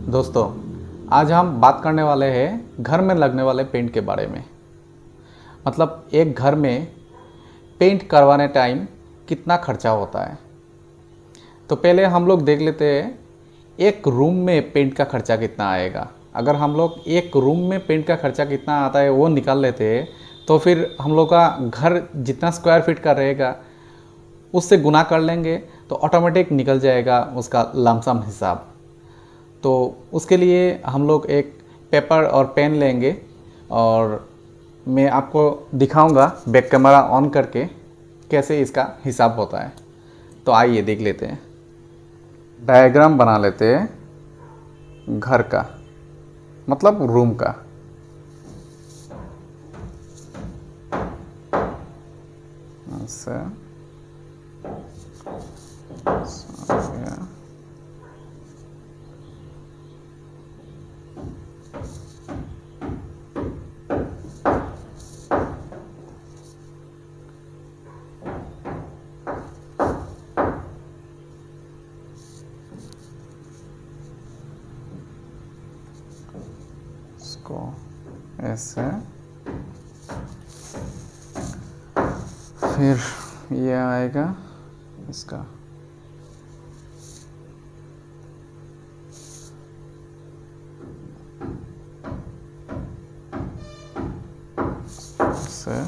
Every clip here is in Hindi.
दोस्तों, आज हम बात करने वाले हैं घर में लगने वाले पेंट के बारे में। मतलब एक घर में पेंट करवाने टाइम कितना खर्चा होता है। तो पहले हम लोग देख लेते हैं एक रूम में पेंट का खर्चा कितना आएगा। अगर हम लोग एक रूम में पेंट का खर्चा कितना आता है वो निकाल लेते हैं, तो फिर हम लोग का घर जितना स्क्वायर फीट का रहेगा उससे गुना कर लेंगे तो ऑटोमेटिक निकल जाएगा उसका लमसम हिसाब। तो उसके लिए हम लोग एक पेपर और पेन लेंगे और मैं आपको दिखाऊंगा बैक कैमरा ऑन करके कैसे इसका हिसाब होता है। तो आइए देख लेते हैं। डायग्राम बना लेते हैं घर का, मतलब रूम का। ऐसे इसको ऐसे, फिर ये आएगा इसका ऐसे,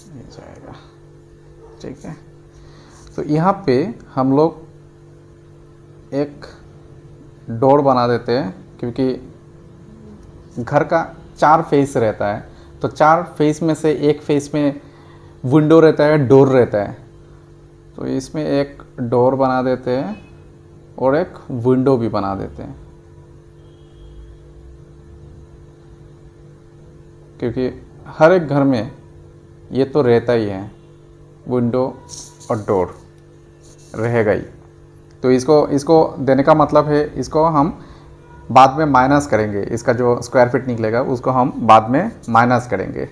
ये जाएगा। ठीक है, तो यहाँ पे हम लोग एक डोर बना देते हैं, क्योंकि घर का 4 फेस रहता है। तो 4 फेस में से एक फेस में विंडो रहता है, डोर रहता है। तो इसमें एक डोर बना देते हैं और एक विंडो भी बना देते हैं, क्योंकि हर एक घर में ये तो रहता ही है, विंडो और डोर रहेगा ही। तो इसको देने का मतलब है, इसको हम बाद में माइनस करेंगे। इसका जो स्क्वायर फीट निकलेगा उसको हम बाद में माइनस करेंगे।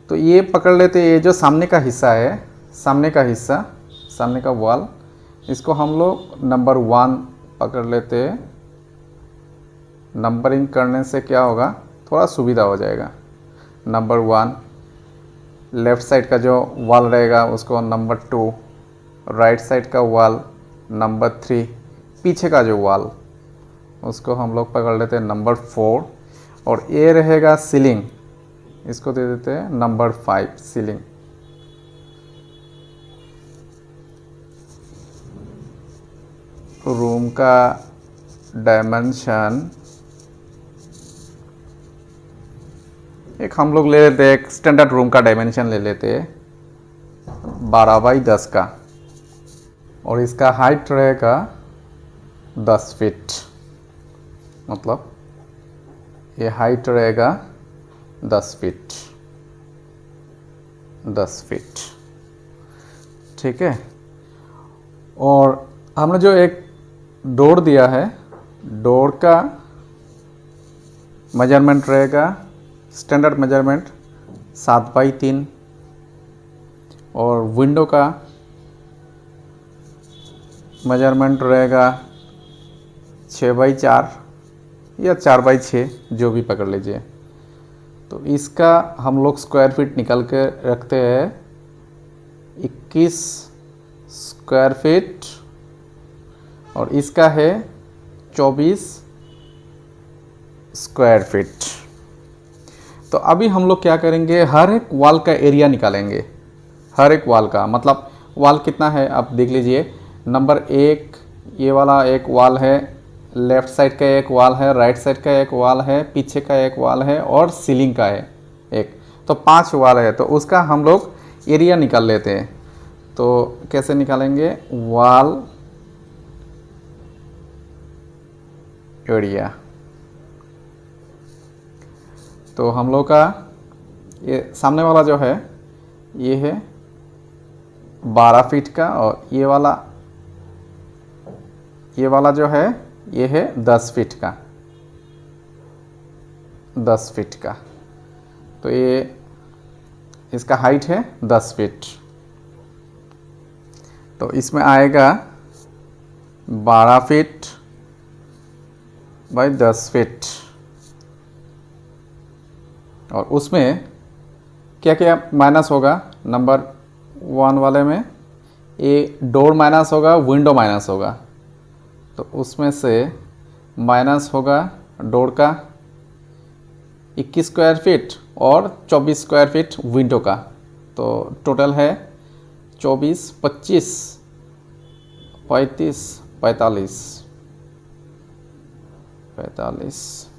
तो ये पकड़ लेते, ये जो सामने का हिस्सा है, सामने का वॉल, इसको हम लोग नंबर 1 पकड़ लेते हैं। नंबरिंग करने से क्या होगा, थोड़ा सुविधा हो जाएगा। नंबर 1 लेफ़्ट साइड का जो वॉल रहेगा उसको नंबर 2, राइट साइड का वॉल नंबर 3, पीछे का जो वॉल उसको हम लोग पकड़ लेते हैं नंबर 4, और ये रहेगा सीलिंग, इसको दे देते हैं नंबर 5 सीलिंग। रूम का डायमेंशन एक हम लोग ले लेते हैं, एक स्टैंडर्ड रूम का डायमेंशन ले लेते हैं 12 बाई 10 का, और इसका हाइट रहेगा 10 फीट। मतलब ये हाइट रहेगा 10 फीट, 10 फीट। ठीक है, और हमने जो एक डोर दिया है, डोर का मेजरमेंट रहेगा स्टैंडर्ड मेजरमेंट 7 बाई 3, और विंडो का मेजरमेंट रहेगा 6 बाई 4 या 4 बाई 6, जो भी पकड़ लीजिए। तो इसका हम लोग स्क्वायर फीट निकल के रखते हैं 21 स्क्वायर फीट, और इसका है 24 स्क्वायर फीट। तो अभी हम लोग क्या करेंगे, हर एक वॉल का एरिया निकालेंगे। हर एक वॉल का मतलब वॉल कितना है आप देख लीजिए। नंबर 1 ये वाला एक वॉल है, लेफ़्ट साइड का एक वॉल है, राइट साइड का एक वॉल है, पीछे का एक वॉल है, और सीलिंग का है एक। तो 5 वॉल है, तो उसका हम लोग एरिया निकाल लेते हैं। तो कैसे निकालेंगे, वॉल एरिया। तो हम लोग का ये सामने वाला जो है ये है 12 फीट का, और ये वाला जो है ये है 10 फीट का, 10 फीट का। तो ये इसका हाइट है 10 फीट, तो इसमें आएगा 12 फीट बाई 10 फीट। और उसमें क्या क्या माइनस होगा, नंबर 1 वाले में ये डोर माइनस होगा, विंडो माइनस होगा, तो उसमें से माइनस होगा डोर का 21 स्क्वायर फीट और 24 स्क्वायर फीट विंडो का, तो टोटल है 24, 25, 35, 45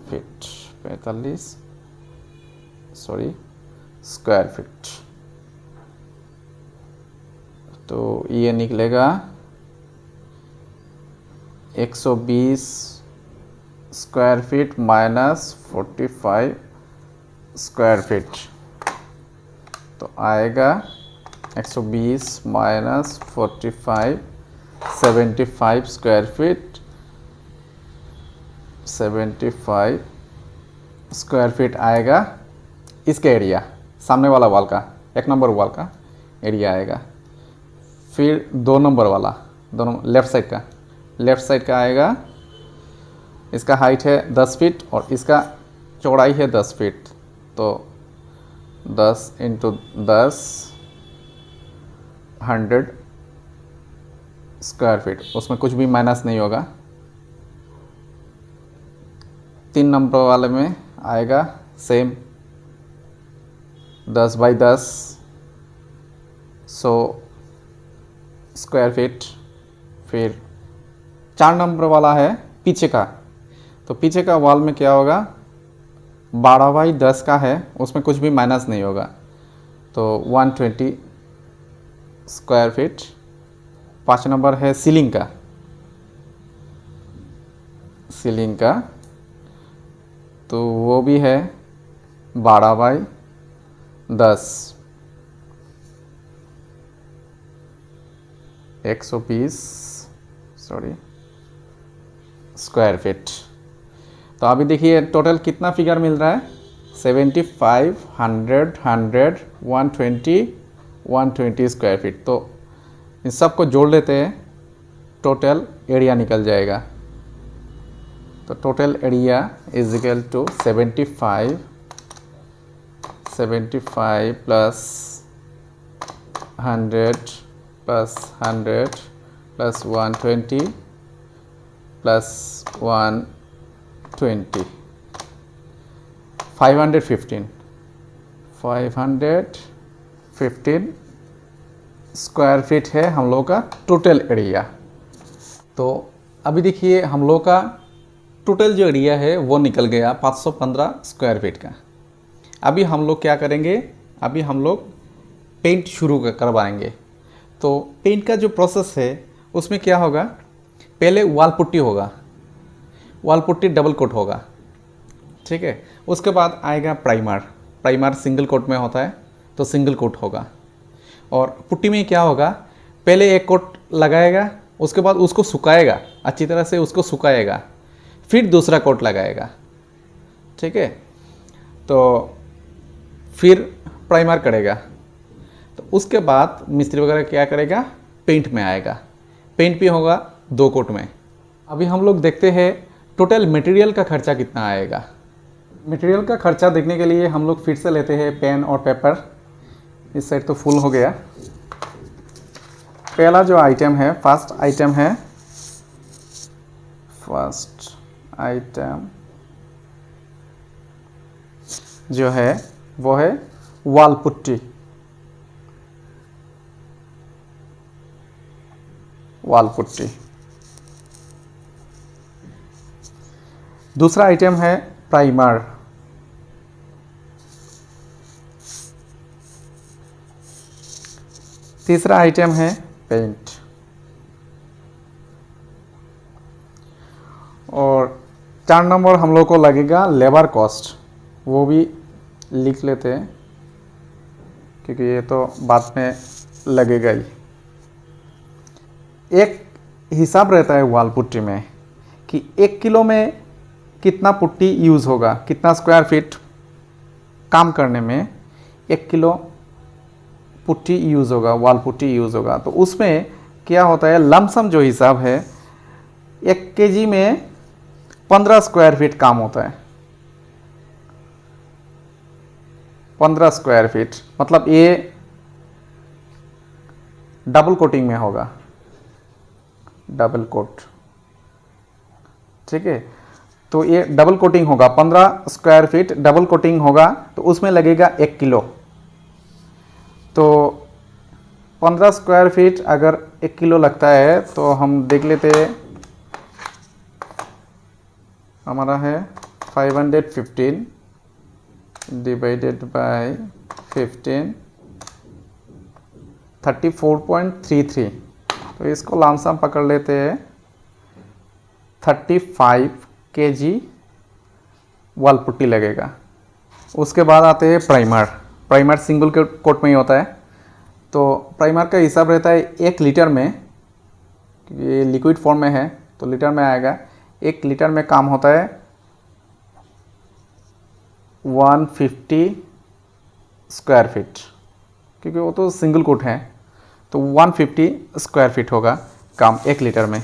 फीट, 45 स्क्वायर फीट। तो ये निकलेगा 120 square feet minus 45 square feet, तो आएगा 120 minus 45 75 square feet, 75 square feet आएगा इसका एरिया, सामने वाला वॉल का, 1 नंबर वॉल का एरिया आएगा। फिर 2 नंबर वाला, दोनों लेफ़्ट साइड का आएगा, इसका हाइट है 10 फीट और इसका चौड़ाई है 10 फीट, तो 10 इंटू 10 100 स्क्वायर फीट, उसमें कुछ भी माइनस नहीं होगा। 3 नंबर वाले में आएगा सेम 10 बाई 10 100 स्क्वायर फीट। फिर 4 नंबर वाला है पीछे का, तो पीछे का वॉल में क्या होगा, 12 बाई 10 का है, उसमें कुछ भी माइनस नहीं होगा, तो 120 स्क्वायर फीट। 5 नंबर है सीलिंग का, तो वो भी है 12 बाई 10, 120 स्क्वायर फीट। तो अभी देखिए टोटल कितना फिगर मिल रहा है, 75 100 100 120 120 स्क्वायर फीट। तो इन सब को जोड़ लेते हैं, टोटल एरिया निकल जाएगा। तो total area is equal to 75 plus 100 plus 100 plus 120 plus 120 515 square feet है हम लोग का टोटल एरिया। तो अभी देखिए हम लोग का टोटल जो एरिया है वो निकल गया 515 स्क्वायर फीट का। अभी हम लोग क्या करेंगे, अभी हम लोग पेंट शुरू करवाएंगे। तो पेंट का जो प्रोसेस है उसमें क्या होगा, पहले वाल पुट्टी होगा, वाल पुट्टी डबल कोट होगा, ठीक है। उसके बाद आएगा प्राइमर सिंगल कोट में होता है तो सिंगल कोट होगा। और पुट्टी में क्या होगा, पहले एक कोट लगाएगा, उसके बाद उसको सुखाएगा, अच्छी तरह से उसको सुखाएगा, फिर दूसरा कोट लगाएगा, ठीक है। तो फिर प्राइमर करेगा, तो उसके बाद मिस्त्री वगैरह क्या करेगा, पेंट में आएगा। पेंट भी होगा 2 कोट में। अभी हम लोग देखते हैं टोटल मटेरियल का खर्चा कितना आएगा। मटेरियल का खर्चा देखने के लिए हम लोग फिर से लेते हैं पेन और पेपर। इस साइड तो फुल हो गया। पहला जो आइटम है, फर्स्ट आइटम जो है वो है वाल पुट्टी। दूसरा आइटम है प्राइमर। तीसरा आइटम है पेंट। और 4 नंबर हम लोग को लगेगा लेबर कॉस्ट, वो भी लिख लेते हैं क्योंकि ये तो बाद में लगेगा ही। एक हिसाब रहता है वाल पुट्टी में कि 1 किलो में कितना पुट्टी यूज़ होगा, कितना स्क्वायर फीट काम करने में 1 किलो पुट्टी यूज़ होगा, वॉल पुट्टी यूज़ होगा, तो उसमें क्या होता है, लमसम जो हिसाब है 1 केजी में 15 स्क्वायर फीट काम होता है। 15 स्क्वायर फीट मतलब ये डबल कोटिंग में होगा, डबल कोट, ठीक है। तो ये डबल कोटिंग होगा, 15 स्क्वायर फीट डबल कोटिंग होगा, तो उसमें लगेगा 1 किलो। तो 15 स्क्वायर फीट अगर 1 किलो लगता है तो हम देख लेते हैं, हमारा है 515 डिवाइडेड बाय 15 34.33। तो इसको लमसम पकड़ लेते हैं 35 केजी वॉल पुट्टी लगेगा। उसके बाद आते हैं प्राइमर। प्राइमर सिंगल कोट में ही होता है, तो प्राइमर का हिसाब रहता है 1 लीटर में, ये लिक्विड फॉर्म में है तो लीटर में आएगा। 1 लीटर में काम होता है 150 स्क्वायर फीट, क्योंकि वो तो सिंगल कोट है, तो 150 स्क्वायर फीट होगा काम 1 लीटर में।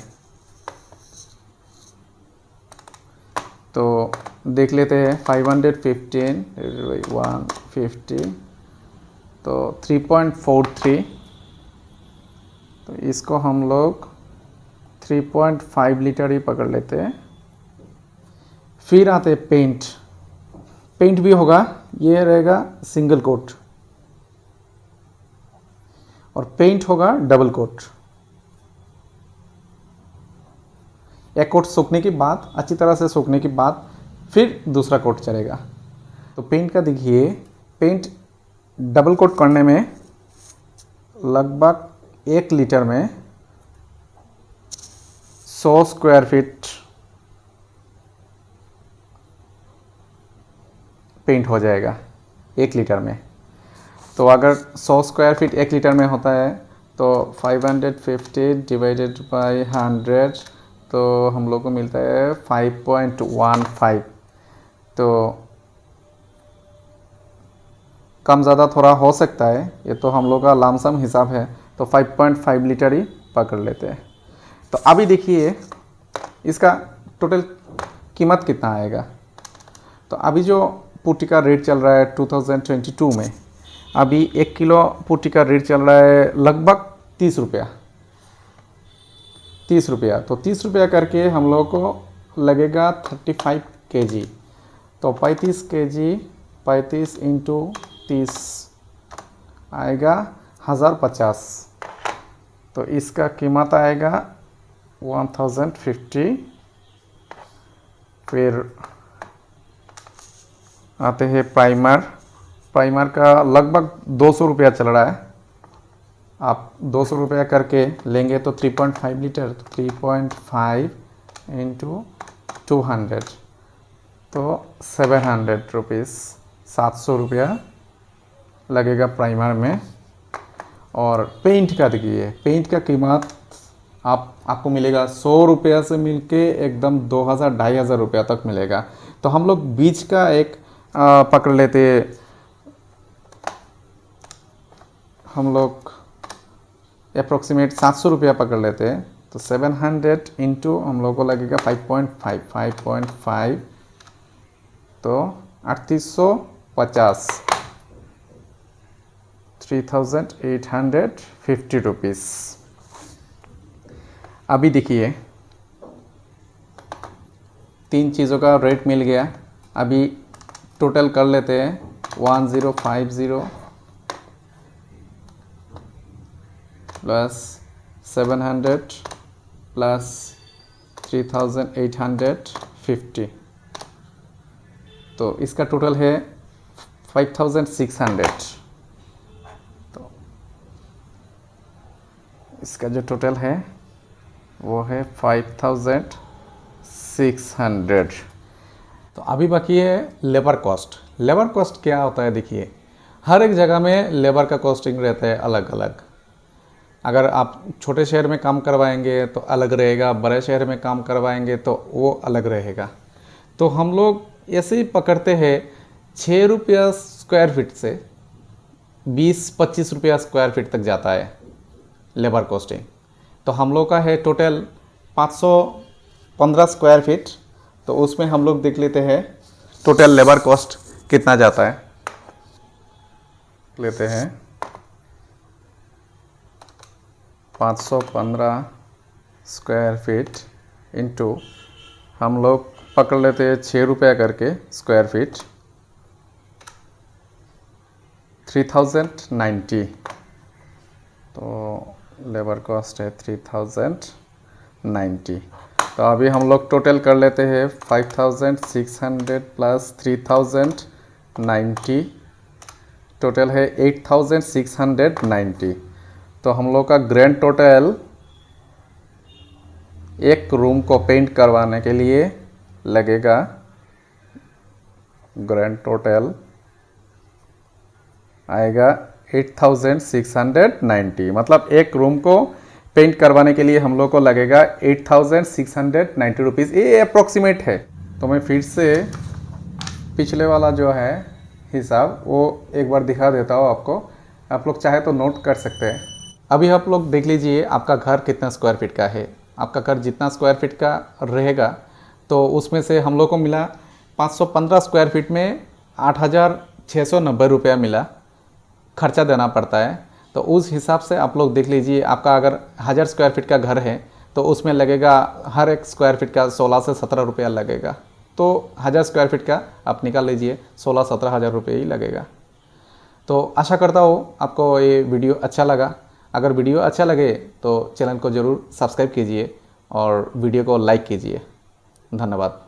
तो देख लेते हैं 515 150 तो 3.43, तो इसको हम लोग 3.5 लीटर ही पकड़ लेते हैं। फिर आते हैं पेंट। पेंट भी होगा, ये रहेगा सिंगल कोट, और पेंट होगा डबल कोट। एक कोट सूखने के बाद, अच्छी तरह से सूखने के बाद फिर दूसरा कोट चलेगा। तो पेंट का देखिए, पेंट डबल कोट करने में लगभग 1 लीटर में 100 स्क्वायर फीट पेंट हो जाएगा 1 लीटर में। तो अगर 100 स्क्वायर फीट 1 लीटर में होता है तो 550 डिवाइडेड बाय 100, तो हम लोग को मिलता है 5.15। तो कम ज़्यादा थोड़ा हो सकता है, ये तो हम लोग का लमसम हिसाब है, तो 5.5 लीटर ही पकड़ लेते हैं। तो अभी देखिए इसका टोटल कीमत कितना आएगा। तो अभी जो पुट्टी का रेट चल रहा है 2022 में, अभी 1 किलो पुट्टी का रेट चल रहा है लगभग 30 रुपया। 30 रुपया, तो 30 रुपया करके हम लोग को लगेगा 35 केजी। तो 35 केजी 35 इंटू 30 आएगा 1050। तो इसका कीमत आएगा 1050। फिर आते हैं प्राइमर। प्राइमर का लगभग 200 रुपया चल रहा है। आप 200 रुपया करके लेंगे तो 3.5 लीटर, तो 3.5 इंटू 200 तो 700 रुपीज़, 700 रुपया लगेगा प्राइमर में। और पेंट का देखिए, पेंट का कीमत आपको मिलेगा 100 रुपया से मिलके एकदम 2000-2500 रुपया तक मिलेगा। तो हम लोग बीच का एक पकड़ लेते, हम लोग अप्रोक्सीमेट 700 रुपया पकड़ लेते हैं। तो 700 इंटू हम लोग को लगेगा 5.5 तो 3850, 3850 रुपीज़। अभी देखिए 3 चीज़ों का रेट मिल गया। अभी टोटल कर लेते हैं 1050 प्लस 700 प्लस 3850, तो इसका टोटल है 5600। तो इसका जो टोटल है वो है 5600। तो अभी बाकी है लेबर कॉस्ट। लेबर कॉस्ट क्या होता है देखिए, हर एक जगह में लेबर का कॉस्टिंग रहता है अलग अलग। अगर आप छोटे शहर में काम करवाएंगे तो अलग रहेगा, बड़े शहर में काम करवाएंगे तो वो अलग रहेगा। तो हम लोग ऐसे ही पकड़ते हैं 6 रुपया स्क्वायर फीट से 20-25 रुपया स्क्वायर फीट तक जाता है लेबर कॉस्टिंग। तो हम लोग का है टोटल 515 स्क्वायर फीट। तो उसमें हम लोग देख लेते हैं टोटल लेबर कॉस्ट कितना जाता है। लेते हैं 515 स्क्वायर फीट इंटू हम लोग पकड़ लेते हैं 6 रुपया करके स्क्वायर फीट, 3090। तो लेबर कॉस्ट है 3090। तो अभी हम लोग टोटल कर लेते हैं 5600 प्लस 3090, टोटल है 8690। तो हम लोग का ग्रैंड टोटल एक रूम को पेंट करवाने के लिए लगेगा, ग्रैंड टोटल आएगा 8690। मतलब एक रूम को पेंट करवाने के लिए हम लोग को लगेगा 8690 रुपीज़। ये अप्रोक्सीमेट है। तो मैं फिर से पिछले वाला जो है हिसाब वो एक बार दिखा देता हूँ आपको, आप लोग चाहे तो नोट कर सकते हैं। अभी आप लोग देख लीजिए आपका घर कितना स्क्वायर फीट का है। आपका घर जितना स्क्वायर फीट का रहेगा तो उसमें से हम लोग को मिला 515 स्क्वायर फीट में 8690 रुपया मिला, खर्चा देना पड़ता है। तो उस हिसाब से आप लोग देख लीजिए, आपका अगर 1000 स्क्वायर फीट का घर है तो उसमें लगेगा हर एक स्क्वायर फीट का 16 से 17 रुपया लगेगा। तो 1000 स्क्वायर फीट का आप निकाल लीजिए, 16-17 हज़ार रुपये ही लगेगा। तो आशा करता हूँ आपको ये वीडियो अच्छा लगा। अगर वीडियो अच्छा लगे तो चैनल को ज़रूर सब्सक्राइब कीजिए और वीडियो को लाइक कीजिए। धन्यवाद।